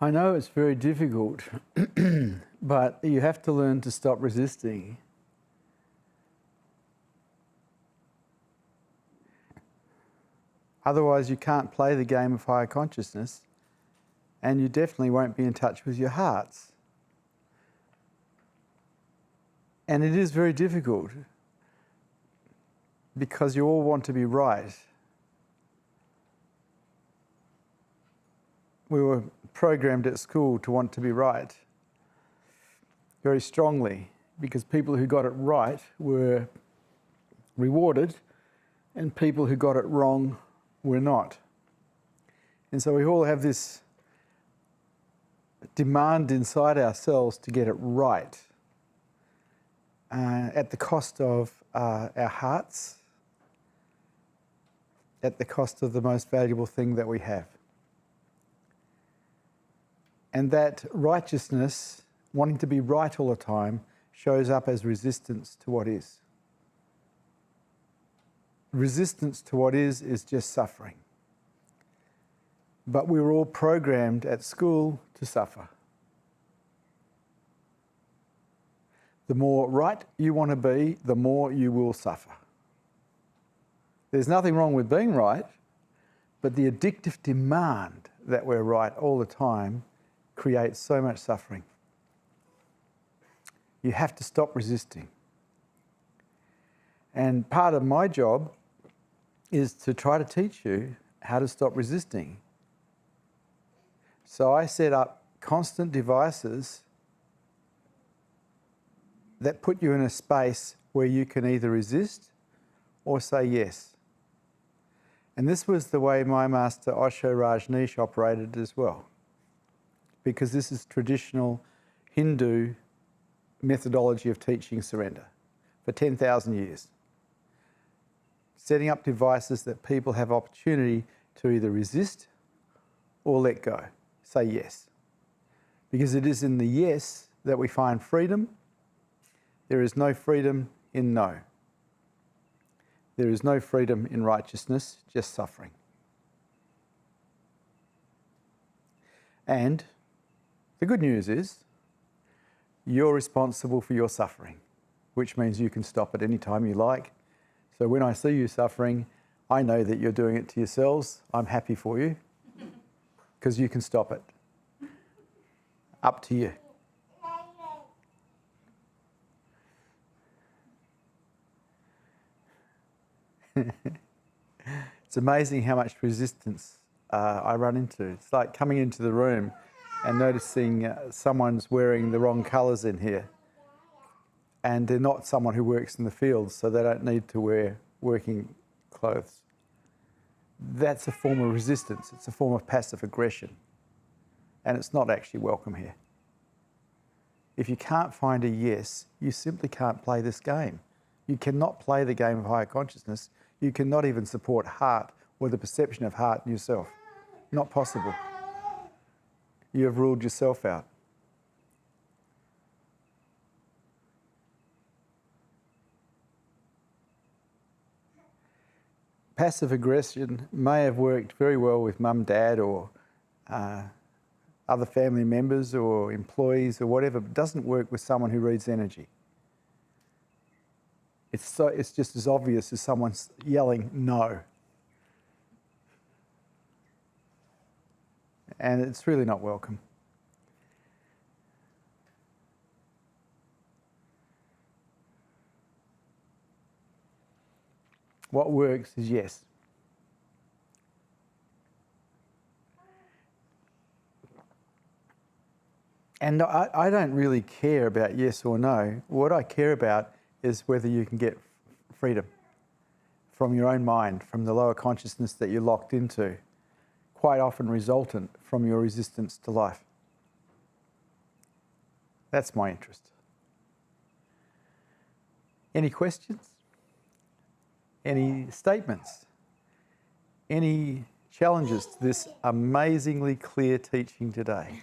I know it's very difficult, but you have to learn to stop resisting. Otherwise, you can't play the game of higher consciousness, and you definitely won't be in touch with your hearts. And it is very difficult because you all want to be right. We were programmed at school to want to be right very strongly because people who got it right were rewarded and people who got it wrong were not. And so we all have this demand inside ourselves to get it right at the cost of our hearts, at the cost of the most valuable thing that we have. And that righteousness, wanting to be right all the time, shows up as resistance to what is. Resistance to what is just suffering. But we were all programmed at school to suffer. The more right you want to be, the more you will suffer. There's nothing wrong with being right, but the addictive demand that we're right all the time creates so much suffering. You have to stop resisting. And part of my job is to try to teach you how to stop resisting. So I set up constant devices that put you in a space where you can either resist or say yes. And this was the way my master Osho Rajneesh operated as well, because this is traditional Hindu methodology of teaching surrender for 10,000 years. Setting up devices that people have opportunity to either resist or let go, say yes. Because it is in the yes that we find freedom. There is no freedom in no. There is no freedom in righteousness, just suffering. And the good news is you're responsible for your suffering, which means you can stop at any time you like. So when I see you suffering, I know that you're doing it to yourselves. I'm happy for you because you can stop it. Up to you. It's amazing how much resistance I run into. It's like coming into the room and noticing someone's wearing the wrong colours in here. And they're not someone who works in the fields, so they don't need to wear working clothes. That's a form of resistance. It's a form of passive aggression. And it's not actually welcome here. If you can't find a yes, you simply can't play this game. You cannot play the game of higher consciousness. You cannot even support heart or the perception of heart in yourself. Not possible. You have ruled yourself out. Passive aggression may have worked very well with mum, dad, or other family members or employees or whatever, but doesn't work with someone who reads energy. It's just as obvious as someone yelling no. And it's really not welcome. What works is yes. And I don't really care about yes or no. What I care about is whether you can get freedom from your own mind, from the lower consciousness that you're locked into, quite often resultant from your resistance to life. That's my interest. Any questions? Any statements? Any challenges to this amazingly clear teaching today?